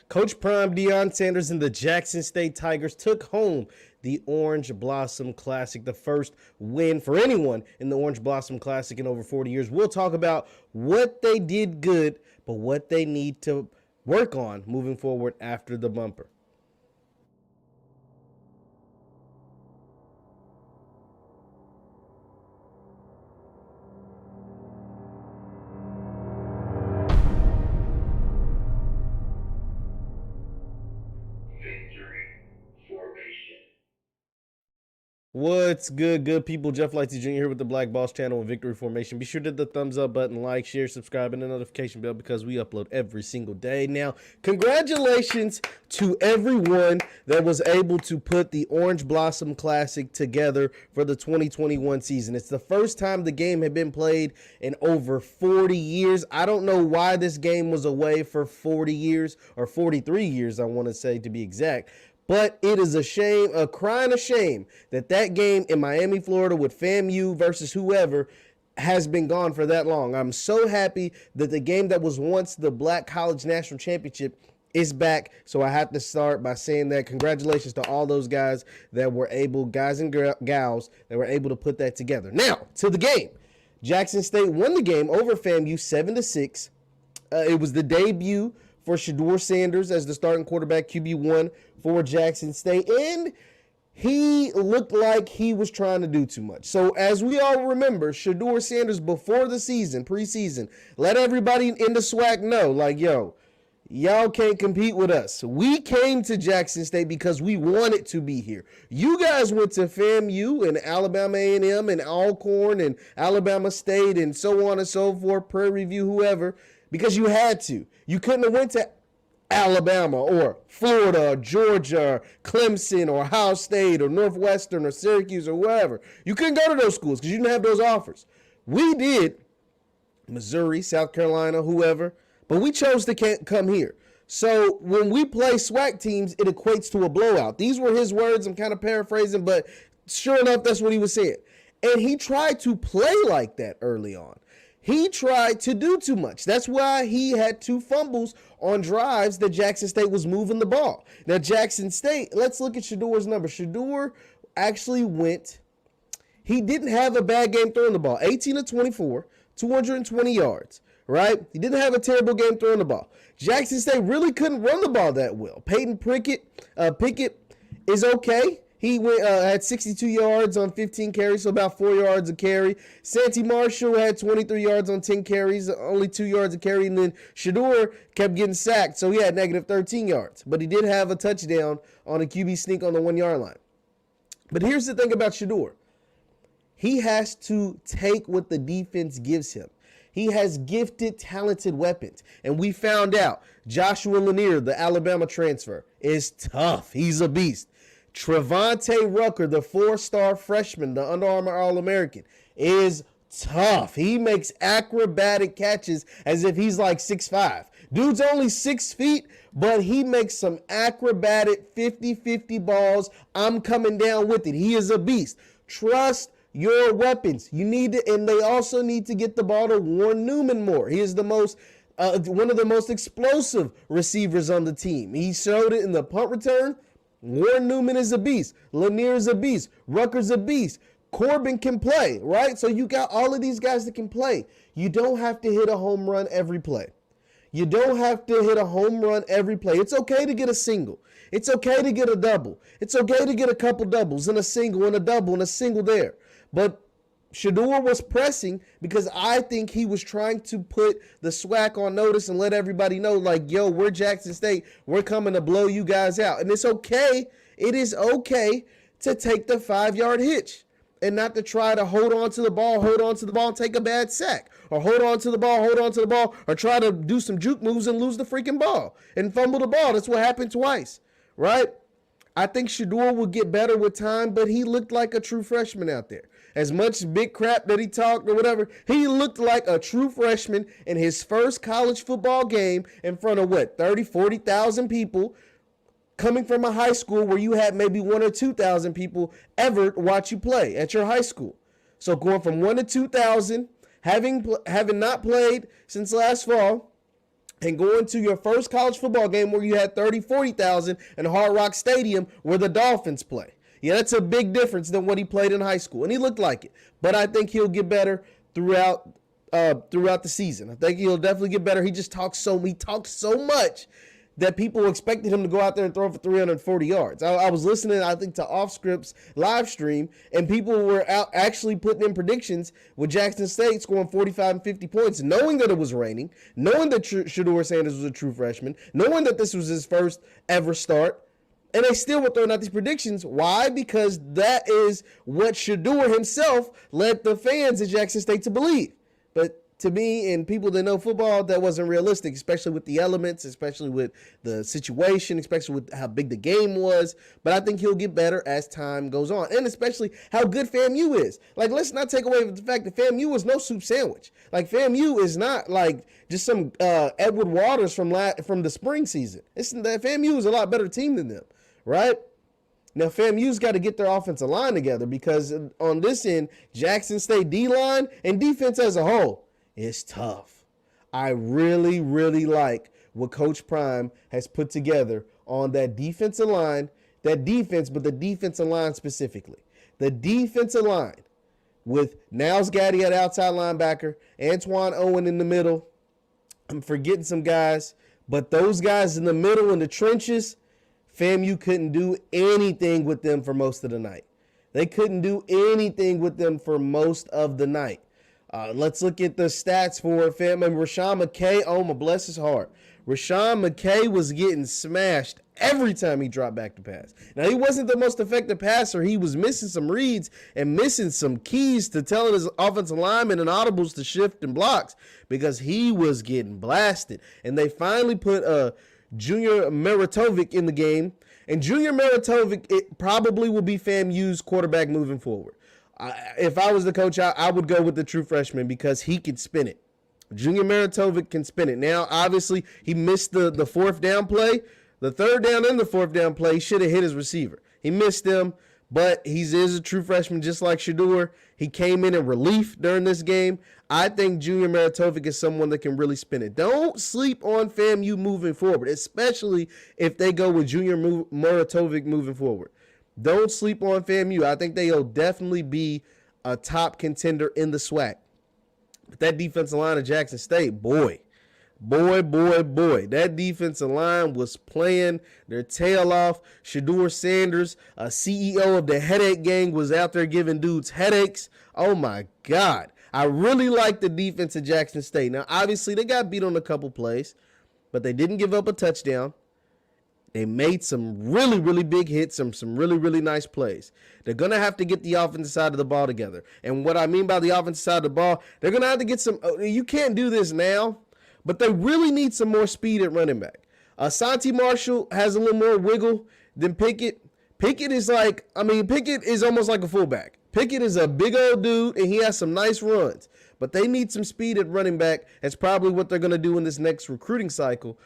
Coach Prime Deion Sanders and the Jackson State Tigers took home the Orange Blossom Classic, the first win for anyone in the Orange Blossom Classic in over 40 years. We'll talk about what they did good, but what they need to work on moving forward after the bumper. Victory formation. What's good people? Jeff Lighty Jr. here with the Black Boss channel and Victory Formation. Be sure to hit the thumbs up button, like, share, subscribe, and the notification bell because we upload every single day. Now, congratulations to everyone that was able to put the Orange Blossom Classic together for the 2021 season. It's the first time the game had been played in over 40 years. I don't know why this game was away for 40 years, or 43 years, I want to say to be exact. But it is a shame, a crying a shame, that game in Miami, Florida with FAMU versus whoever has been gone for that long. I'm so happy that the game that was once the Black College National Championship is back. So I have to start by saying that congratulations to all those guys that were able, guys and gals, that were able to put that together. Now, to the game. Jackson State won the game over FAMU 7-6. It was the debut for Shedeur Sanders as the starting quarterback, QB1 for Jackson State, and he looked like he was trying to do too much. So as we all remember, Shedeur Sanders before the season, preseason, let everybody in the SWAC know, like, yo, y'all can't compete with us. We came to Jackson State because we wanted to be here. You guys went to FAMU and Alabama A&M and Alcorn and Alabama State and so on and so forth, Prairie View, whoever, because you had to. You couldn't have went to Alabama or Florida or Georgia or Clemson or Ohio State or Northwestern or Syracuse or wherever. You couldn't go to those schools because you didn't have those offers. We did, Missouri, South Carolina, whoever, but we chose to come here. So when we play SWAC teams, it equates to a blowout. These were his words. I'm kind of paraphrasing, but sure enough, that's what he was saying. And he tried to play like that early on. He tried to do too much. That's why he had 2 fumbles on drives that Jackson State was moving the ball. Now, Jackson State, let's look at Shedeur's number. Shedeur actually he didn't have a bad game throwing the ball. 18 of 24, 220 yards, right? He didn't have a terrible game throwing the ball. Jackson State really couldn't run the ball that well. Peyton Pickett is okay. He had 62 yards on 15 carries, so about 4 yards a carry. Santi Marshall had 23 yards on 10 carries, only 2 yards a carry. And then Shedeur kept getting sacked, so he had negative 13 yards. But he did have a touchdown on a QB sneak on the 1-yard line. But here's the thing about Shedeur. He has to take what the defense gives him. He has gifted, talented weapons. And we found out Joshua Lanier, the Alabama transfer, is tough. He's a beast. Trevante Rucker, the 4-star freshman, the Under Armour All-American, is tough. He makes acrobatic catches as if he's like 6'5". Dude's only 6 feet, but he makes some acrobatic 50-50 balls. I'm coming down with it. He is a beast. Trust your weapons. You need to, and they also need to get the ball to Warren Newman more. He is the most one of the most explosive receivers on the team. He showed it in the punt return. Warren Newman is a beast. Lanier is a beast. Rucker's a beast. Corbin can play, right? So you got all of these guys that can play. You don't have to hit a home run every play. You don't have to hit a home run every play. It's okay to get a single. It's okay to get a double. It's okay to get a couple doubles and a single and a double and a single there. But Shedeur was pressing because I think he was trying to put the SWAC on notice and let everybody know, like, yo, we're Jackson State. We're coming to blow you guys out. And it's okay. It is okay to take the 5-yard hitch and not to try to hold on to the ball, and take a bad sack. Or hold on to the ball, or try to do some juke moves and lose the freaking ball and fumble the ball. That's what happened twice, right? I think Shedeur will get better with time, but he looked like a true freshman out there. As much big crap that he talked or whatever, he looked like a true freshman in his first college football game in front of, 30, 40,000 people, coming from a high school where you had maybe 1 or 2,000 people ever watch you play at your high school. So going from 1 to 2,000, having not played since last fall, and going to your first college football game where you had 30, 40,000 in Hard Rock Stadium where the Dolphins play. Yeah, that's a big difference than what he played in high school, and he looked like it. But I think he'll get better throughout the season. I think he'll definitely get better. He talks so much that people expected him to go out there and throw for 340 yards. I was listening, I think, to Off Script's live stream, and people were out actually putting in predictions with Jackson State scoring 45 and 50 points, knowing that it was raining, knowing that Shedeur Sanders was a true freshman, knowing that this was his first ever start, and they still were throwing out these predictions. Why? Because that is what Shedeur himself led the fans at Jackson State to believe. But to me and people that know football, that wasn't realistic, especially with the elements, especially with the situation, especially with how big the game was. But I think he'll get better as time goes on, and especially how good FAMU is. Like, let's not take away the fact that FAMU is no soup sandwich. Like, FAMU is not like just some Edward Waters from the spring season. FAMU is a lot better team than them, right? Now, FAMU's got to get their offensive line together because on this end, Jackson State D-line and defense as a whole, it's tough. I really, really like what Coach Prime has put together on that defensive line, that defense, but the defensive line specifically. The defensive line with Niles Gaddy at outside linebacker, Antoine Owen in the middle. I'm forgetting some guys, but those guys in the middle in the trenches, FAMU couldn't do anything with them for most of the night. They couldn't do anything with them for most of the night. Let's look at the stats for FAMU. Rashawn McKay, oh my bless his heart. Rashawn McKay was getting smashed every time he dropped back to pass. Now, he wasn't the most effective passer. He was missing some reads and missing some keys to telling his offensive linemen and audibles to shift and blocks because he was getting blasted. And they finally put Junior Meritovic in the game. And Junior Meritovic, it probably will be FAMU's quarterback moving forward. If I was the coach, I would go with the true freshman because he could spin it. Junior Meritovic can spin it. Now, obviously, he missed the fourth down play. The third down and the fourth down play should have hit his receiver. He missed them, but he is a true freshman just like Shedeur. He came in relief during this game. I think Junior Meritovic is someone that can really spin it. Don't sleep on FAMU moving forward, especially if they go with Junior Meritovic moving forward. Don't sleep on FAMU. I think they'll definitely be a top contender in the SWAC. But that defensive line of Jackson State, boy. That defensive line was playing their tail off. Shedeur Sanders, CEO of the Headache Gang, was out there giving dudes headaches. Oh, my God. I really like the defense of Jackson State. Now, obviously, they got beat on a couple plays, but they didn't give up a touchdown. They made some really, really big hits, some really, really nice plays. They're going to have to get the offensive side of the ball together. And what I mean by the offensive side of the ball, they're going to have to get some – you can't do this now, but they really need some more speed at running back. Santi Marshall has a little more wiggle than Pickett. Pickett is almost like a fullback. Pickett is a big old dude, and he has some nice runs. But they need some speed at running back. That's probably what they're going to do in this next recruiting cycle.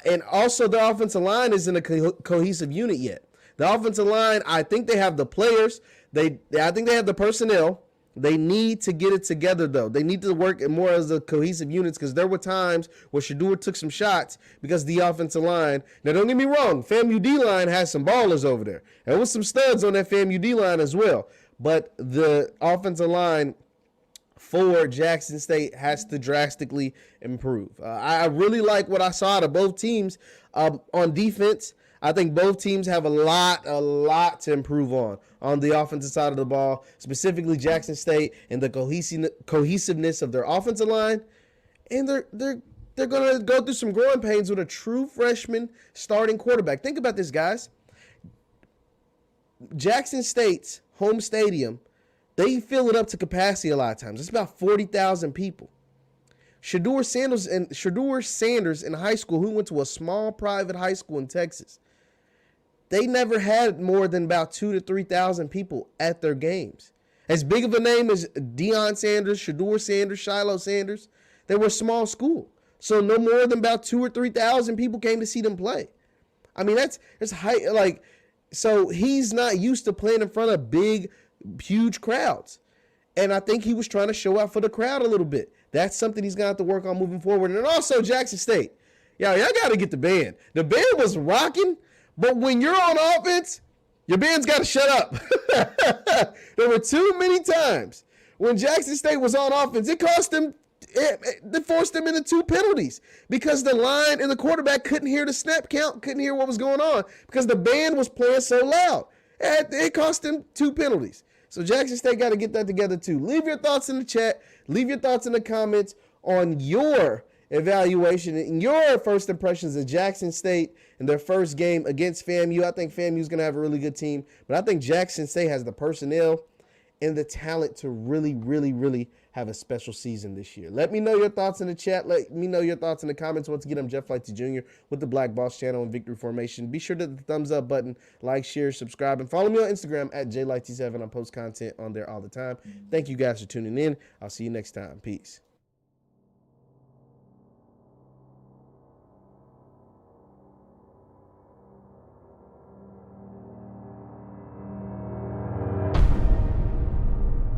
And also, the offensive line isn't a cohesive unit yet. The offensive line, I think they have the players. I think they have the personnel. They need to get it together, though. They need to work more as a cohesive units because there were times where Shedeur took some shots because the offensive line. Now, don't get me wrong. FAMU D-line has some ballers over there. There was some studs on that FAMU D-line as well. But the offensive line for Jackson State has to drastically improve. I really like what I saw out of both teams on defense. I think both teams have a lot to improve on the offensive side of the ball, specifically Jackson State and the cohesiveness of their offensive line. And they're going to go through some growing pains with a true freshman starting quarterback. Think about this, guys. Jackson State's home stadium, they fill it up to capacity a lot of times. It's about 40,000 people. Shedeur Sanders in high school, who went to a small private high school in Texas, they never had more than about 2,000 to 3,000 people at their games. As big of a name as Deion Sanders, Shedeur Sanders, Shiloh Sanders, they were a small school. So no more than about 2,000 or 3,000 people came to see them play. I mean, that's high, like, so he's not used to playing in front of big, huge crowds. And I think he was trying to show out for the crowd a little bit. That's something he's going to have to work on moving forward. And also Jackson State. y'all got to get the band. The band was rocking, but when you're on offense, your band's got to shut up. There were too many times when Jackson State was on offense, it cost them, it forced them into 2 penalties because the line and the quarterback couldn't hear the snap count, couldn't hear what was going on because the band was playing so loud. It cost them 2 penalties. So Jackson State got to get that together too. Leave your thoughts in the chat. Leave your thoughts in the comments on your evaluation and your first impressions of Jackson State in their first game against FAMU. I think FAMU is going to have a really good team, but I think Jackson State has the personnel and the talent to really, really, really have a special season this year. Let me know your thoughts in the chat. Let me know your thoughts in the comments. Once again, I'm Jeff Lighty Jr. with the Black Boss Channel and Victory Formation. Be sure to hit the thumbs up button, like, share, subscribe, and follow me on Instagram at JLighty7. I post content on there all the time. Thank you guys for tuning in. I'll see you next time. Peace.